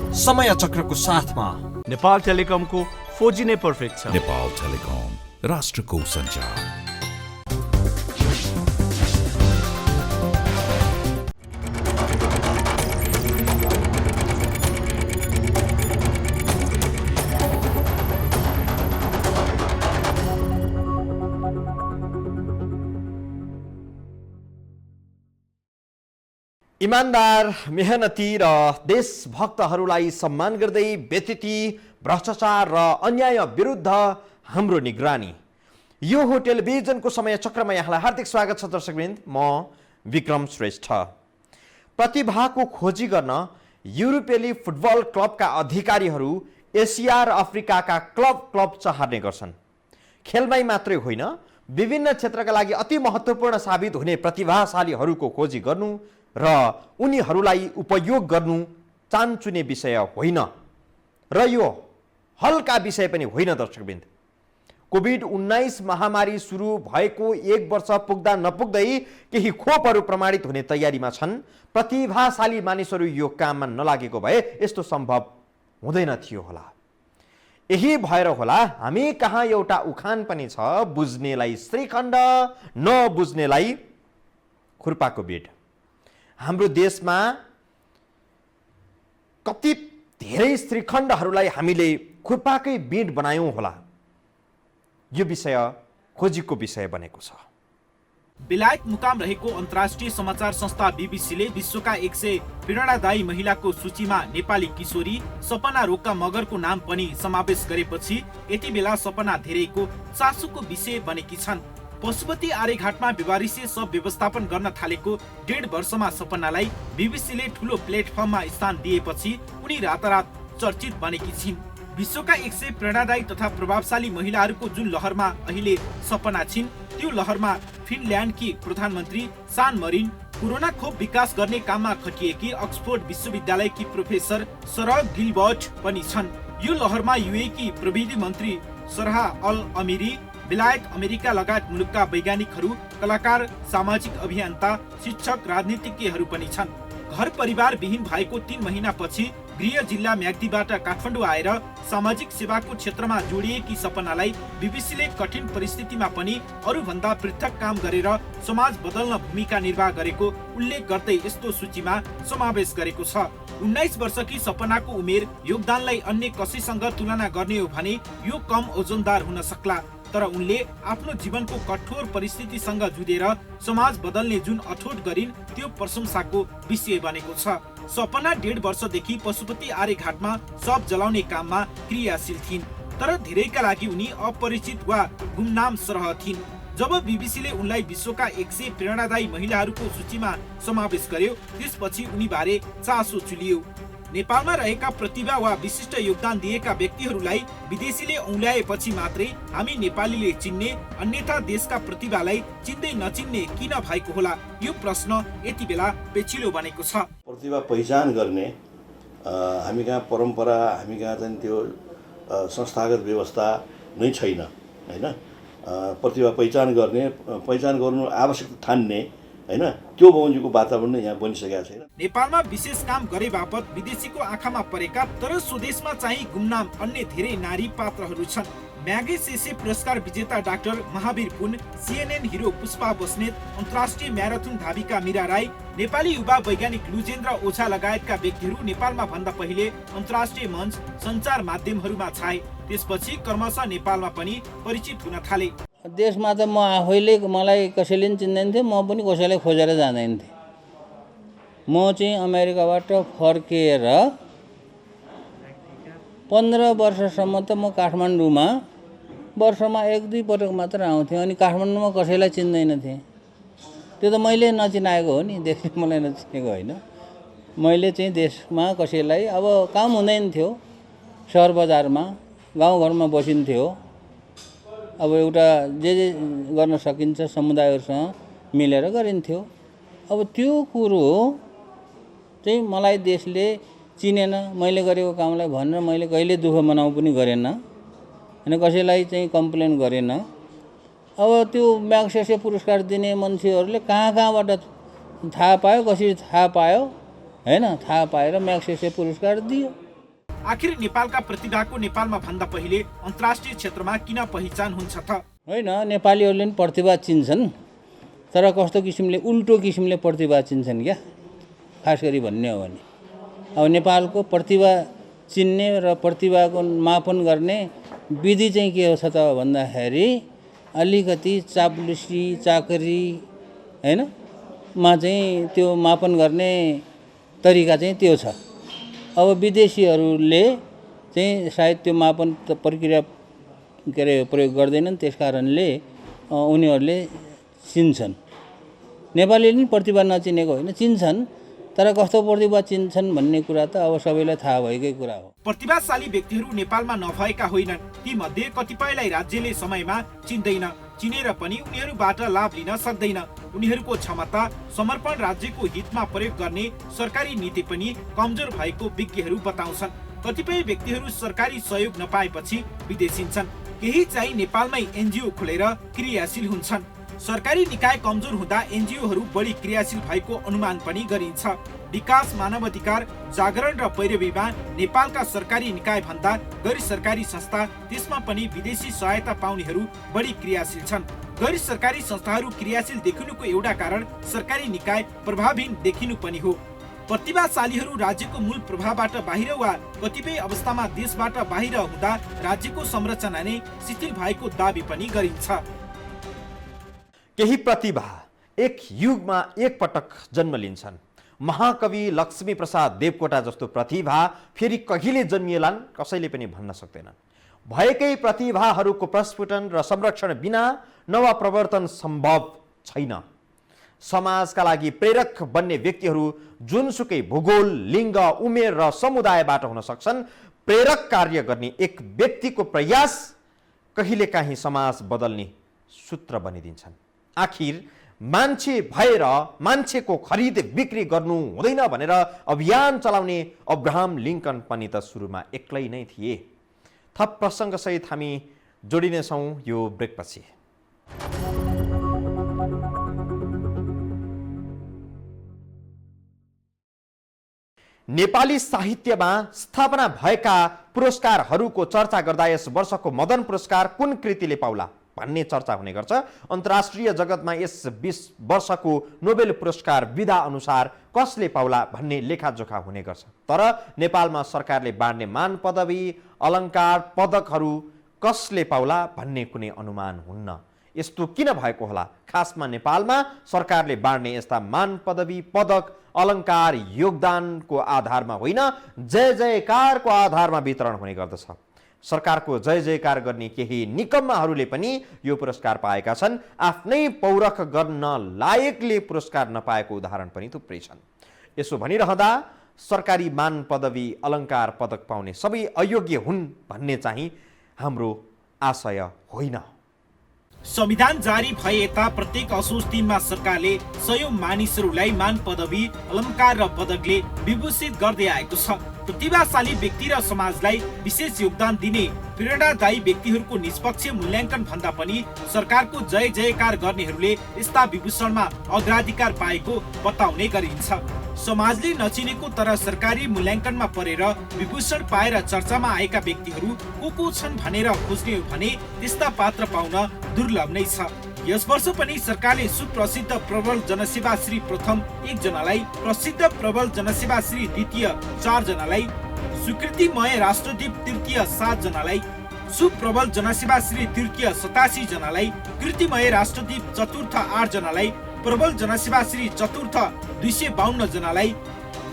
समय चक्रको साथमा नेपाल टेलिकमको 4G नै पर्फेक्ट छ। नेपाल टेलिकम, राष्ट्रको सञ्चार। इमानदार, मेहनती र देशभक्तहरूलाई सम्मान गर्दै व्यतिथि, भ्रष्टाचार र अन्याय विरुद्ध हाम्रो निगरानी। यो हो टेलिभिजनको समय चक्रमा यहाँलाई हार्दिक स्वागत छ दर्शकवृन्द। म विक्रम श्रेष्ठ। प्रतिभाको खोजी गर्न युरोपेली फुटबल क्लबका अधिकारीहरू एसिया र अफ्रिकाका क्लब चहार्ने गर्छन्। खेलमै मात्रै होइन, विभिन्न क्षेत्रका लागि अति महत्त्वपूर्ण साबित हुने प्रतिभाशालीहरूको खोजी गर्नु र उनीहरूलाई उपयोग गर्नु चान्चुने विषय होइन र यो हल्का विषय पनि होइन दर्शकवृन्द। कोभिड-19 महामारी सुरु भएको 1 वर्ष पुग्दा नपुग्दै केही खोपहरू प्रमाणित हुने तयारीमा छन्। प्रतिभाशाली मानिसहरू यो काममा नलागेको भए यस्तो सम्भव हुँदैन थियो होला। यही भएर होला हामी कहाँ एउटा उखान पनि छ, बुझ्नेलाई श्रीखण्ड, नबुझ्नेलाई खुर्पाको बेड। हाम्रो देशमा कति धेरै श्रीखण्डहरूलाई हामीले खुर्पाकै बेड बनायौँ होला। यो विषय खोजीको विषय बनेको छ। बेलायत मुकाम रहेको अन्तर्राष्ट्रिय समाचार संस्था बीबीसीले विश्वका 100 प्रेरणादायी महिलाको सूचीमा नेपाली किशोरी सपना रोका मगरको नाम पनि समावेश गरेपछि यति बेला सपना धेरैको चासोको विषय बनेकी छन्। पशुपति आर्यघाटमा बेवारिसे शव व्यवस्थापन गर्न थालेको 1.5 वर्षमा सपनालाई बीबीसीले ठूलो प्लेटफर्ममा स्थान दिएपछि उनी रातारात चर्चित बनेकी छिन्। विश्वका 100 प्रेरणादायी तथा प्रभावशाली महिलाहरूको जुन लहरमा अहिले सपना छिन्, त्यो लहरमा फिनल्यान्डकी प्रधानमन्त्री सान मरिन, कोरोना खोप विकास गर्ने काममा खटिएकी अक्सफोर्ड विश्वविद्यालयकी प्रोफेसर सरह गिलबर्ट पनि छन्। यो लहरमा युएकी प्रविधि मन्त्री सरहा अल अमिरी, बेलायत, अमेरिका लगायत मुलुकका वैज्ञानिकहरू, कलाकार, सामाजिक अभियन्ता, शिक्षक, राजनीतिज्ञहरू पनि छन्। घर परिवार विहीन भएको 3 महिनापछि गृह जिल्ला म्याग्दीबाट काठमाडौँ आएर सामाजिक सेवाको क्षेत्रमा जोडिएकी सपनालाई बीबीसीले कठिन परिस्थितिमा पनि अरूभन्दा पृथक काम गरेर समाज बदल्न भूमिका निर्वाह गरेको उल्लेख गर्दै यस्तो सूचीमा समावेश गरेको छ। 19 वर्षकी सपनाको उमेर योगदानलाई अन्य कसैसँग तुलना गर्ने हो भने यो कम ओजनदार हुन सक्ला, तर उनले आफ्नो जीवनको कठोर परिस्थितिसँग जुधेर समाज बदल्ने जुन अठोट गरिन् त्यो प्रशंसाको विषय बनेको छ। सपना 1.5 वर्षदेखि पशुपति आर्यघाटमा शव जलाउने काममा क्रियाशील थिइन्, तर धेरैका लागि उनी अपरिचित वा गुमनाम सरह थिइन्। जब बीबीसीले उनलाई विश्वका 100 प्रेरणादायी महिलाहरूको सूचीमा समावेश गर्यो, त्यसपछि उनीबारे चासो चुलियो। नेपालमा रहेका प्रतिभा वा विशिष्ट योगदान दिएका व्यक्तिहरूलाई विदेशीले औँल्याएपछि मात्रै हामी नेपालीले चिन्ने, अन्यथा देशका प्रतिभालाई चिन्दै नचिन्ने किन भएको होला? यो प्रश्न यति बेला पेचिलो बनेको छ। प्रतिभा पहिचान गर्ने हामी कहाँ परम्परा, हामी कहाँ चाहिँ त्यो संस्थागत व्यवस्था नै छैन हैन। प्रतिभा पहिचान गर्नु आवश्यक ठान्ने हैन, त्यो बमोजिमको वातावरण यहाँ बनिसकेको छैन। नेपालमा विशेष काम गरे बापत विदेशीको आँखामा परेका तर स्वदेशमा चाहिँ गुमनाम अन्य धेरै नारी पात्रहरू छन्। म्यागसेसे पुरस्कार विजेता डाक्टर महावीर पुन, सीएनएन हिरो पुष्पा बस्नेत, अन्तर्राष्ट्रिय म्याराथन धाविका मीरा राई, नेपाली युवा वैज्ञानिक लुजेन्द्र ओझा लगायतका व्यक्तिहरू नेपालमा भन्दा पहिले अन्तर्राष्ट्रिय मञ्च सञ्चार माध्यमहरूमा छाए, त्यसपछि क्रमशः नेपालमा पनि परिचित हुन थाले। देशमा त म आफैले मलाई कसैले पनि चिन्दैन थियो, म पनि कसैलाई खोजेर जाँदैन थिएँ। म चाहिँ अमेरिकाबाट फर्किएर 15 वर्षसम्म त म काठमाडौँमा वर्षमा 1-2 पटक मात्र आउँथेँ, अनि काठमाडौँमा कसैलाई चिन्दैन थिएँ। त्यो त मैले नचिनाएको हो नि, देशले मलाई नचिनेको होइन। मैले चाहिँ देशमा कसैलाई अब काम हुँदैन थियो, सहर बजारमा गाउँघरमा बसिन्थ्यो। अब एउटा जे गर्न सकिन्छ समुदायहरूसँग मिलेर गरिन्थ्यो। अब त्यो कुरो चाहिँ मलाई देशले चिनेन, मैले गरेको कामलाई भनेर मैले कहिले दुःख मनाउ पनि गरेन अनि कसैलाई चाहिँ कम्प्लेन गरेन। अब त्यो म्यागसेसे पुरस्कार दिने मान्छेहरूले कहाँबाट थाहा पायो, कसरी थाहा पायो हैन, थाहा पाएर म्यागसेसे पुरस्कार दियो। आखिर नेपालका प्रतिभाको नेपालमा भन्दा पहिले अन्तर्राष्ट्रिय क्षेत्रमा किन पहिचान हुन्छ त? होइन, नेपालीहरूले पनि प्रतिभा चिन्छन्, तर कस्तो किसिमले उल्टो किसिमले प्रतिभा चिन्छन् क्या, खास गरी भन्ने हो भने। अब नेपालको प्रतिभा चिन्ने र प्रतिभाको मापन गर्ने विधि चाहिँ के हो छ त भन्दाखेरि अलिकति चाप्लुसी चाकरी हैन मा चाहिँ त्यो मापन गर्ने तरिका चाहिँ त्यो छ। अब विदेशीहरूले चाहिँ सायद त्यो मापन प्रक्रिया के अरे प्रयोग गर्दैनन्, त्यस कारणले उनीहरूले चिन्छन्। नेपालीले पनि प्रतिभा नचिनेको होइन, चिन्छन्, तर कस्तो प्रतिभा चिन्छन् भन्ने कुरा त अब सबैलाई थाहा भएकै कुरा हो। प्रतिभाशाली व्यक्तिहरू नेपालमा नभएका होइनन्, ती मध्ये कतिपयलाई राज्यले समयमा चिन्दैन, चिनेर पनि उनीहरूबाट लाभ लिन सक्दैन। उनीहरूको क्षमता समर्पण राज्यको हितमा प्रयोग गर्ने सरकारी नीति पनि कमजोर भएको विज्ञहरू बताउँछन्। कतिपय व्यक्तिहरू सरकारी सहयोग नपाएपछि विदेशिन्छन्, केही चाहिँ नेपालमै एनजिओ खोलेर क्रियाशील हुन्छन्। सरकारी निकाय कमजोर हुँदा एनजिओहरू बढी क्रियाशील भएको अनुमान पनि गरिन्छ। विकास, मानवाधिकार, जागरण र पैरवीमा नेपालका सरकारी निकाय भन्दा गैर सरकारी संस्था, त्यसमा पनि विदेशी सहायता पाउनेहरू बढी क्रियाशील छन्। गैर सरकारी संस्थाहरू क्रियाशील देखिनुको एउटा कारण सरकारी निकाय प्रभावहीन देखिनु पनि हो। प्रतिभाशालीहरू राज्यको मूल प्रभावबाट बाहिर वा कतिपय अवस्थामा देशबाट बाहिर हुँदा राज्यको संरचना नै शिथिल भएको दाबी पनि गरिन्छ। केही प्रतिभा एक युगमा एक पटक जन्म लिन्छन्। महाकवि लक्ष्मी प्रसाद देवकोटा जस्तो प्रतिभा फेरि कहिले जन्मिएलान् कसैले पनि भन्न सक्दैनन्। भएकै प्रतिभाहरूको प्रस्फुटन र संरक्षण बिना नवा प्रवर्तन सम्भव छैन। समाजका लागि प्रेरक बन्ने व्यक्तिहरू जुनसुकै भूगोल, लिङ्ग, उमेर र समुदायबाट हुन सक्छन्। प्रेरक कार्य गर्ने एक व्यक्तिको प्रयास कहिलेकाहीँ समाज बदल्ने सूत्र बनिदिन्छन्। आखिर मान्छे भएर मान्छेको खरिद बिक्री गर्नु हुँदैन भनेर अभियान चलाउने अब्राहम लिङ्कन पनि त सुरुमा एक्लै नै थिए। थप प्रसङ्गसहित हामी जोडिनेछौँ यो ब्रेकपछि। नेपाली साहित्यमा स्थापना भएका पुरस्कारहरूको चर्चा गर्दा यस वर्षको मदन पुरस्कार कुन कृतिले पाउला भन्ने चर्चा हुने गर्छ। अन्तर्राष्ट्रिय जगतमा यस 20 वर्षको नोबेल पुरस्कार विधा अनुसार कसले पाउला भन्ने लेखाजोखा हुने गर्छ। तर नेपालमा सरकारले बाँड्ने मान पदवी, अलङ्कार, पदकहरू कसले पाउला भन्ने कुनै अनुमान हुन्न। यस्तो किन भएको होला? खासमा नेपालमा सरकारले बाँड्ने यस्ता मान पदवी, पदक, अलङ्कार योगदानको आधारमा होइन, जय जयकारको आधारमा वितरण हुने गर्दछ। सरकारको जय जयकार गर्ने केही निकम्माहरूले पनि यो पुरस्कार पाएका छन्। आफ्नै पौरख गर्न लायकले पुरस्कार नपाएको उदाहरण पनि थुप्रै छन्। यसो भनिरहँदा सरकारी मान पदवी, अलङ्कार, पदक पाउने सबै अयोग्य हुन् भन्ने चाहिँ हाम्रो आशय होइन। संविधान जारी भए यता प्रत्येक असोज 3 मा सरकारले 100 मानिसहरूलाई मान पदवी, अलङ्कार र पदकले विभूषित गर्दै आएको छ। प्रतिभाशाली व्यक्ति र समाजलाई विशेष योगदान दिने प्रेरणादायी व्यक्तिहरूको निष्पक्ष मूल्याङ्कन भन्दा पनि सरकारको जय जयकार गर्नेहरूले यस्ता विभूषणमा अग्राधिकार पाएको बताउने गरिन्छ। समाजले नचिनेको तर सरकारी मूल्याङ्कनमा परेर विभूषण पाएर चर्चामा आएका व्यक्तिहरू को छन् भनेर खोज्ने हो भने त्यस्ता पात्र पाउन दुर्लभ नै छ। यस वर्ष पनि सरकारले सुप्रसिद्ध प्रबल जनसेवा श्री प्रथम 1 जनालाई, प्रसिद्ध प्रबल जनसेवा श्री द्वितीय 4 जनालाई, स्वीकृतिमय राष्ट्रदीप तृतीय 7 जनालाई, सुप्रबल जनसेवा श्री तृतीय 87 जनालाई, कृतिमय राष्ट्रदीप चतुर्थ 8 जनालाई, प्रबल जनसेवा श्री चतुर्थ 252 जनालाई,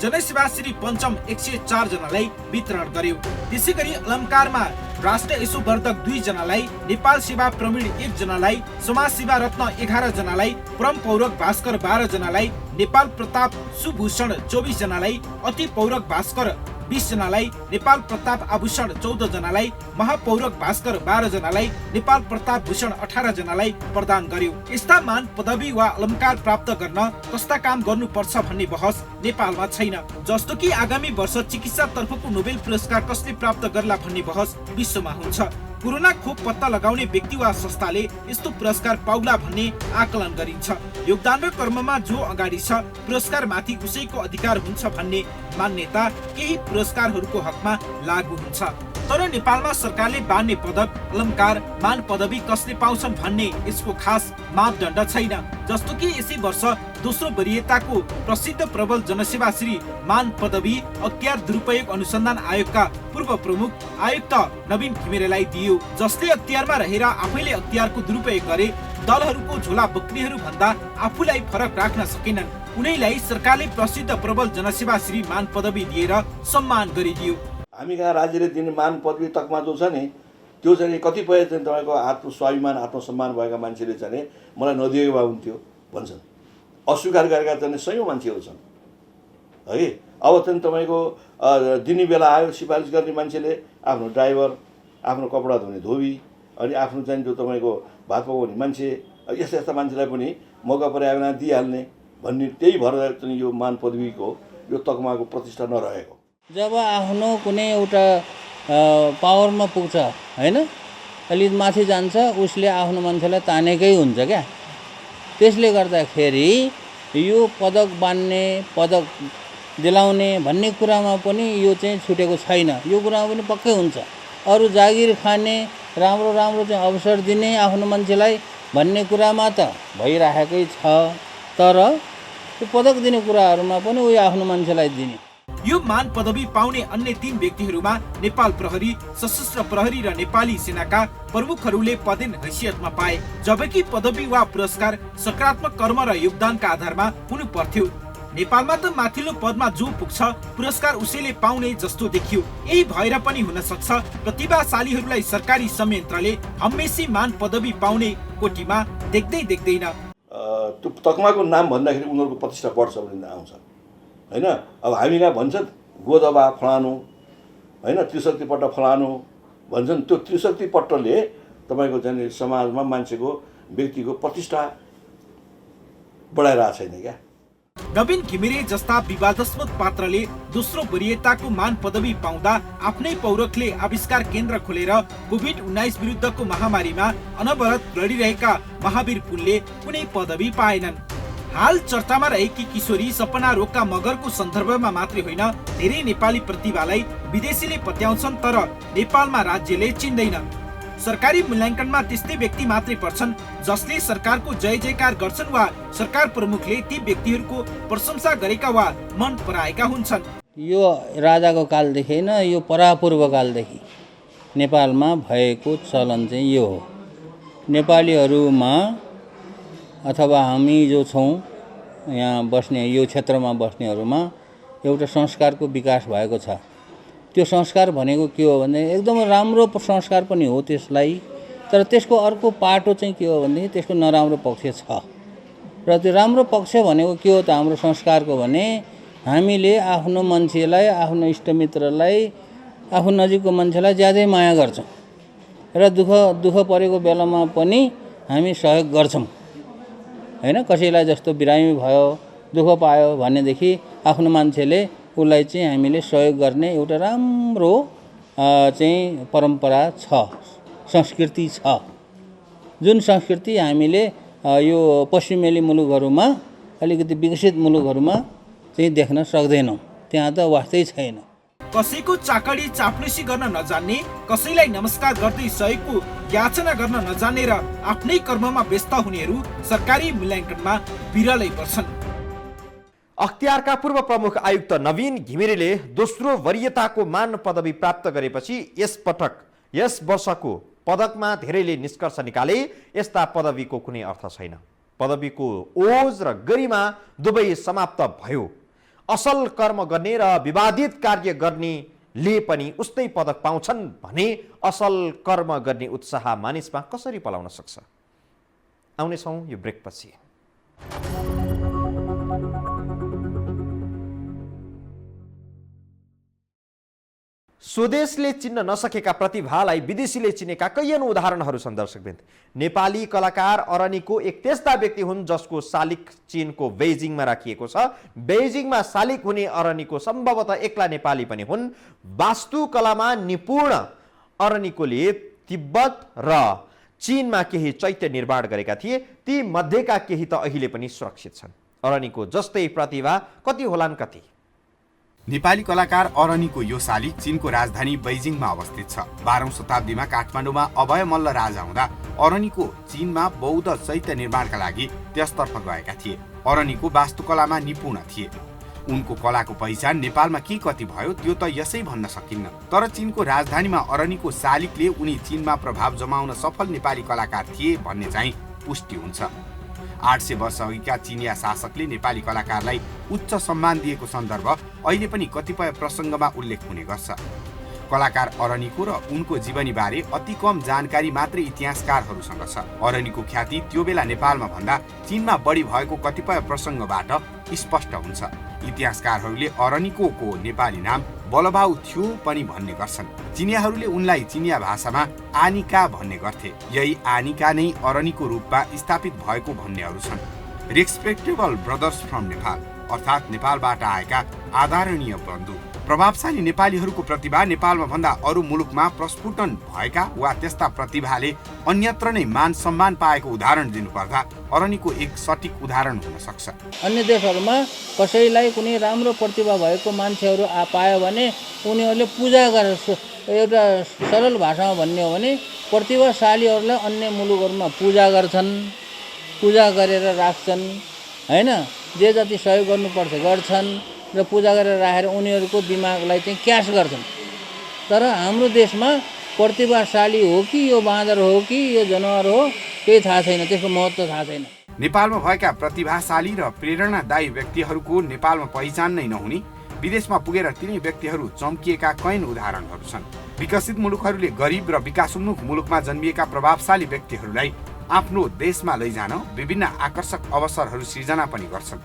जनसेवा श्री पञ्चम 104 जनालाई वितरण गर्यो। त्यसै गरी अलङ्कारमा राष्ट्र यशोवर्धक 2 जनालाई, नेपाल सेवा प्रवीण 1 जनालाई, समाज सेवा रत्न 11 जनालाई, परम पौरख भास्कर 12 जनालाई, नेपाल प्रताप सुभूषण 24 जनालाई, अति पौरख भास्कर 20 जनालाई, नेपाल प्रताप आभूषण 14 जनालाई, महापौरख भास्कर 12 जनालाई, नेपाल प्रताप भूषण 18 जनालाई प्रदान गर्यो। यस्ता मान पदवी वा अलङ्कार प्राप्त गर्न कस्ता काम गर्नुपर्छ भन्ने बहस नेपालमा छैन। जस्तो कि आगामी वर्ष चिकित्सा तर्फको नोबेल पुरस्कार कसले प्राप्त गर्ला भन्ने बहस विश्वमा हुन्छ। कोरोना खोप पत्ता लगाउने व्यक्ति वा संस्थाले यस्तो पुरस्कार पाउला भन्ने आकलन गरिन्छ। योगदान र कर्ममा जो अगाडि छ पुरस्कार माथि उसैको अधिकार हुन्छ भन्ने मान्यता केही पुरस्कारहरूको हकमा लागू हुन्छ। तर नेपालमा सरकारले बान्ने पदक, अलङ्कार, मान पदवी कसले पाउँछन् भन्ने यसको खास मापदण्ड छैन। जस्तो कि यसै वर्ष दोस्रो वरियताको प्रसिद्ध प्रबल जनसेवा श्री मान पदवी अख्तियार दुरुपयोग अनुसन्धान आयोगका पूर्व प्रमुख आयुक्त नवीन घिमिरेलाई दियो, जसले अख्तियारमा रहेर आफैले अख्तियारको दुरुपयोग गरे दलहरूको झोला बोक्नेहरू भन्दा आफूलाई फरक राख्न सकेनन्। उनैलाई सरकारले प्रसिद्ध प्रबल जनसेवा श्री मान पदवी दिएर सम्मान गरिदियो। हामी कहाँ राज्यले दिने मान पदवी तकमा जो छ नि त्यो चाहिँ कतिपय चाहिँ तपाईँको आत्मस्वाभिमान आत्मसम्मान भएका मान्छेले चाहिँ मलाई नदिएको भए हुन्थ्यो भन्छन्। अस्वीकार गरेका चाहिँ सयौँ मान्छेहरू छन् है। अब चाहिँ तपाईँको दिने बेला आयो सिफारिस गर्ने मान्छेले आफ्नो ड्राइभर, आफ्नो कपडा धुने धोबी, अनि आफ्नो चाहिँ त्यो तपाईँको भात पकाउने मान्छे, यस्ता यस्ता मान्छेलाई पनि मौका पर्यावमा दिइहाल्ने भन्ने त्यही भएर चाहिँ यो मान पदवीको यो तकमाको प्रतिष्ठा नरहेको। जब आफ्नो कुनै एउटा पावरमा पुग्छ होइन, अलिक माथि जान्छ, उसले आफ्नो मान्छेलाई तानेकै हुन्छ क्या। त्यसले गर्दाखेरि यो पदक बान्ने, पदक दिलाउने भन्ने कुरामा पनि यो चाहिँ छुटेको छैन। यो कुरामा पनि पक्कै हुन्छ। अरू जागिर खाने, राम्रो राम्रो चाहिँ अवसर दिने आफ्नो मान्छेलाई भन्ने कुरामा त भइराखेकै छ, तर त्यो पदक दिने कुराहरूमा पनि उयो आफ्नो मान्छेलाई दिने। यो मान पदवी पाउने अन्य 3 व्यक्तिहरूमा नेपाल प्रहरी, सशस्त्र प्रहरी र नेपाली सेनाका प्रमुखहरूले पदेन हैसियतमा पाए, जबकि पदवी वा पुरस्कार सकारात्मक कर्म र योगदानका आधारमा हुनु पर्थ्यो। नेपालमा त माथिल्लो पदमा जो पुग्छ पुरस्कार उसैले पाउने जस्तो देखियो। यही भएर पनि हुन सक्छ प्रतिभाशालीहरूलाई सरकारी संयन्त्रले हमेसी मान पदवी पाउने कोटीमा देख्दैन। त्यो तकमाको नाम भन्दाखेरि उनीहरूको प्रतिष्ठा बढ्छ भन्ने आउँछ होइन। अब हामी कहाँ भन्छन् गोदबा फलानु होइन, त्रिशक्ति पट्ट फलानु भन्छन्। त्यो त्रिशक्ति पट्टले तपाईँको चाहिँ समाजमा मान्छेको व्यक्तिको प्रतिष्ठा बढाइरहेको छैन क्या। नवीन घिमिरे जस्ता विवादास्पद पात्रले दोस्रो वरियताको मान पदवी पाउँदा आफ्नै पौरखले आविष्कार केन्द्र खोलेर कोभिड-19 विरुद्धको महामारीमा अनवरत लडिरहेका महावीर पुनले कुनै पदवी पाएनन्। हाल चर्चामा रहेकी किशोरी सपना रोका मगरको सन्दर्भमा मात्रै होइन, धेरै नेपाली प्रतिभालाई विदेशीले पत्याउँछन् तर नेपालमा राज्यले चिन्दैन। सरकारी मूल्याङ्कनमा त्यस्तै व्यक्ति मात्रै पर्छन् जसले सरकारको जय जयकार गर्छन् वा सरकार प्रमुखले ती व्यक्तिहरूको प्रशंसा गरेका वा मन पराएका हुन्छन्। यो राजाको कालदेखि होइन, यो परापूर्व कालदेखि नेपालमा भएको चलन चाहिँ यो हो। नेपालीहरूमा अथवा हामी जो छौँ यहाँ बस्ने, यो क्षेत्रमा बस्नेहरूमा एउटा संस्कारको विकास भएको छ। त्यो संस्कार भनेको के हो भने एकदम राम्रो संस्कार पनि हो त्यसलाई, तर त्यसको अर्को पाटो चाहिँ के हो भनेदेखि त्यसको नराम्रो पक्ष छ। र त्यो राम्रो पक्ष भनेको के हो त हाम्रो संस्कारको भने हामीले आफ्नो मान्छेलाई, आफ्नो इष्टमित्रलाई, आफ्नो नजिकको मान्छेलाई ज्यादै माया गर्छौँ र दुःख परेको बेलामा पनि हामी सहयोग गर्छौँ होइन। कसैलाई जस्तो बिरामी भयो, दुःख पायो भनेदेखि आफ्नो मान्छेले उसलाई चाहिँ हामीले सहयोग गर्ने एउटा राम्रो चाहिँ परम्परा छ, संस्कृति छ, जुन संस्कृति हामीले यो पश्चिमेली मुलुकहरूमा, अलिकति विकसित मुलुकहरूमा चाहिँ देख्न सक्दैनौँ। त्यहाँ त वास्तै छैन। कसैको चाकडी चाप्लुसी गर्न नजान्ने, कसैलाई नमस्कार गर्दै सहयोगको याचना गर्न नजान्ने र आफ्नै कर्ममा व्यस्त हुनेहरू सरकारी मूल्याङ्कनमा बिरलै पर्छन्। अख्तियारका पूर्व प्रमुख आयुक्त नवीन घिमिरेले दोस्रो वरियताको मान पदवी प्राप्त गरेपछि यस वर्षको पदकमा धेरैले निष्कर्ष निकाले यस्ता पदवीको कुनै अर्थ छैन। पदवीको ओज र गरिमा दुवै समाप्त भयो। असल कर्म गर्ने र विवादित कार्य गर्नेले पनि उस्तै पदक पाउँछन् भने असल कर्म गर्ने उत्साह मानिसमा कसरी पलाउन सक्छ? आउनेछौँ यो ब्रेकपछि। स्वदेशले चिन्न नसकेका प्रतिभालाई विदेशीले चिनेका कैयौं उदाहरणहरू छन्। दर्शकवृन्द, नेपाली कलाकार अरनीको एक त्यस्ता व्यक्ति हुन् जसको शालिग चीनको बेजिङमा राखिएको छ। बेजिङमा शालिग हुने अरनीको सम्भवतः एक्ला नेपाली पनि हुन्। वास्तुकलामा निपुण अरनीकोले तिब्बत र चीनमा केही चैत्य निर्माण गरेका थिए। ती मध्येका केही त अहिले पनि सुरक्षित छन्। अरनिको जस्तै प्रतिभा कति होलान् कति। नेपाली कलाकार अरनिको यो शालिग चीनको राजधानी बैजिङमा अवस्थित छ। 12औं शताब्दीमा काठमाडौँमा अभय मल्ल राजा हुँदा अरनिको चीनमा बौद्ध चैत्य निर्माणका लागि त्यसतर्फ गएका थिए। अरनिको वास्तुकलामा निपुण थिए। उनको कलाको पहिचान नेपालमा के कति भयो त्यो त यसै भन्न सकिन्न। तर चीनको राजधानीमा अरनिको शालिगले उनी चीनमा प्रभाव जमाउन सफल नेपाली कलाकार थिए भन्ने चाहिँ पुष्टि हुन्छ। 800 वर्ष अघिका चिनिया शासकले नेपाली कलाकारलाई उच्च सम्मान दिएको सन्दर्भ अहिले पनि कतिपय प्रसङ्गमा उल्लेख हुने गर्छ। कलाकार अरनिको र उनको जीवनीबारे अति कम जानकारी मात्रै इतिहासकारहरूसँग छ। अरनिको ख्याति त्यो बेला नेपालमा भन्दा चीनमा बढी भएको कतिपय प्रसङ्गबाट स्पष्ट हुन्छ। इतिहासकारहरूले अरनिको नेपाली नाम बलबाउ थियो पनि भन्ने गर्छन्। चिनियाहरूले उनलाई चिनिया भाषामा आनिका भन्ने गर्थे। यही आनिका नै अरनिको रूपमा स्थापित भएको भन्नेहरू छन्। रेस्पेक्टेबल ब्रदर्स फ्रम नेपाल अर्थात् नेपालबाट आएका आदरणीय बन्धु। प्रभावशाली नेपालीहरूको प्रतिभा नेपालमा भन्दा अरू मुलुकमा प्रस्फुटन भएका वा त्यस्ता प्रतिभाले अन्यत्र नै मान सम्मान पाएको उदाहरण दिनुपर्दा अरनिको एक सटिक उदाहरण हुन सक्छ। अन्य देशहरूमा कसैलाई कुनै राम्रो प्रतिभा भएको मान्छेहरू पायो भने उनीहरूले पूजा गरेर, एउटा सरल भाषामा भन्ने हो भने प्रतिभाशालीहरूलाई अन्य मुलुकहरूमा पूजा गर्छन्, पूजा गरेर राख्छन् हैन। जे जति सहयोग गर्नुपर्छ गर्छन् र पूजा गरेर राखेर उनीहरूको दिमागलाई चाहिँ क्यास गर्छन्। तर हाम्रो देशमा प्रतिभाशाली हो कि यो बाँदर हो कि यो जनावर हो केही थाहा छैन, त्यसको महत्त्व थाहा छैन। नेपालमा भएका प्रतिभाशाली र प्रेरणादायी व्यक्तिहरूको नेपालमा पहिचान नै नहुने, विदेशमा पुगेर तिनै व्यक्तिहरू चम्किएका कैयन उदाहरणहरू छन्। विकसित मुलुकहरूले गरिब र विकासोन्मुख मुलुकमा जन्मिएका प्रभावशाली व्यक्तिहरूलाई आफ्नो देशमा लैजान विभिन्न आकर्षक अवसरहरू सिर्जना पनि गर्छन्।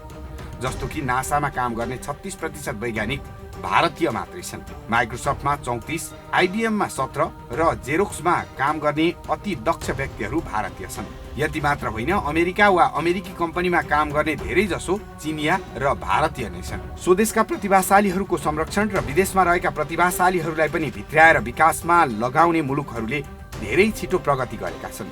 जस्तो कि नासामा काम गर्ने 36% वैज्ञानिक भारतीय मात्रै छन्। माइक्रोसफ्टमा 34, आइबिएममा 17 र जेरोक्समा काम गर्ने अति दक्ष व्यक्तिहरू भारतीय छन्। यति मात्र होइन, अमेरिका वा अमेरिकी कम्पनीमा काम गर्ने धेरै जसो चिनिया र भारतीय नै छन्। स्वदेशका प्रतिभाशालीहरूको संरक्षण र विदेशमा रहेका प्रतिभाशालीहरूलाई पनि भित्र्याएर विकासमा लगाउने मुलुकहरूले धेरै छिटो प्रगति गरेका छन्।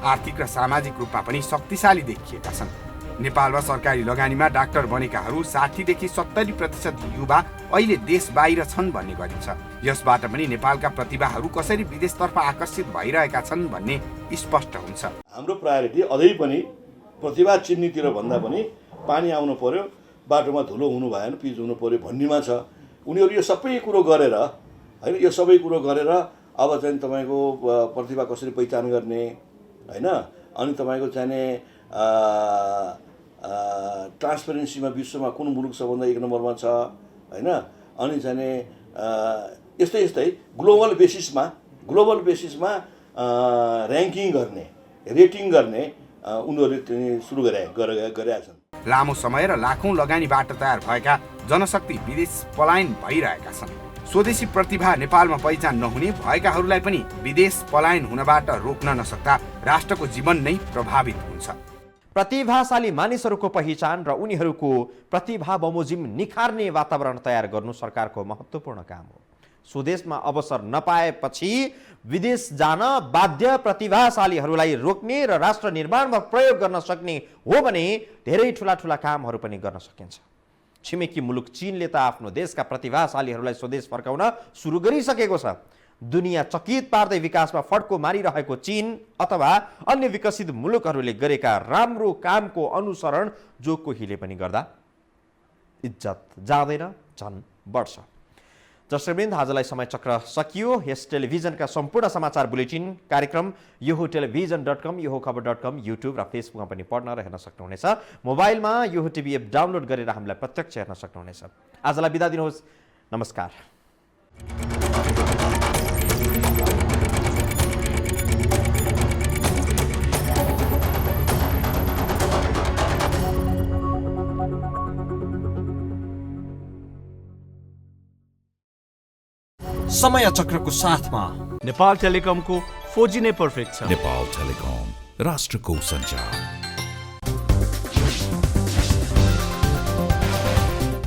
आर्थिक र सामाजिक रूपमा पनि शक्तिशाली देखिएका छन्। नेपालमा सरकारी लगानीमा डाक्टर बनेकाहरू 60देखि 70% युवा अहिले देश बाहिर छन् भन्ने गरिन्छ। यसबाट पनि नेपालका प्रतिभाहरू कसरी विदेशतर्फ आकर्षित भइरहेका छन् भन्ने स्पष्ट हुन्छ। हाम्रो प्रायोरिटी अझै पनि प्रतिभा चिन्नेतिर भन्दा पनि पानी आउनु पर्यो, बाटोमा धुलो हुनु भएन, पिच हुनु पर्यो भन्नेमा छ। उनीहरू यो सबै कुरो गरेर होइन, यो सबै कुरो गरेर अब चाहिँ तपाईँको प्रतिभा कसरी पहिचान गर्ने होइन, अनि तपाईँको चाहिने ट्रान्सपेरेन्सीमा विश्वमा कुन मुलुक सबभन्दा 1 नम्बरमा छ होइन, अनि चाहिने यस्तै यस्तै ग्लोबल बेसिसमा ऱ्याङ्किङ गर्ने, रेटिङ गर्ने उनीहरूले सुरु गरेका छन्। लामो समय र लाखौं लगानीबाट तयार भएका जनशक्ति विदेश पलायन भइरहेका छन्। स्वदेशी प्रतिभा नेपालमा पहिचान नहुने भएकाहरूलाई पनि विदेश पलायन हुनबाट रोक्न नसक्दा राष्ट्रको जीवन नै प्रभावित हुन्छ। प्रतिभाशाली मानिसहरूको पहिचान र उनीहरूको प्रतिभा बमोजिम निखार्ने वातावरण तयार गर्नु सरकारको महत्त्वपूर्ण काम हो। स्वदेशमा अवसर नपाएपछि विदेश जान बाध्य प्रतिभाशालीहरूलाई रोक्ने र राष्ट्र निर्माणमा प्रयोग गर्न सक्ने हो भने धेरै ठुला कामहरू पनि गर्न सकिन्छ। छिमेकी मुलुक चीनले त आफ्नो देशका प्रतिभाशालीहरूलाई स्वदेश फर्काउन सुरु गरिसकेको छ। दुनियाँ चकित पार्दै विकासमा फड्को मारिरहेको चीन अथवा अन्य विकसित मुलुकहरूले गरेका राम्रो कामको अनुसरण जो कोहीले पनि गर्दा इज्जत जाँदैन, झन् बढ्छ। दर्शकवृन्द, आजलाई समय चक्र सकियो। यस टेलिभिजनका सम्पूर्ण समाचार बुलेटिन कार्यक्रम योहो टेलिभिजन.com, योहो खबर.com, युट्युब र फेसबुकमा पनि पढ्न र हेर्न सक्नुहुनेछ। मोबाइलमा योहो टिभी एप डाउनलोड गरेर हामीलाई प्रत्यक्ष हेर्न सक्नुहुनेछ। आजलाई बिदा दिनुहोस्। नमस्कार। समय चक्रको साथमा नेपाल टेलिकमको 4G नै पर्फेक्ट छ। नेपाल टेलिकम, राष्ट्रको सञ्चार।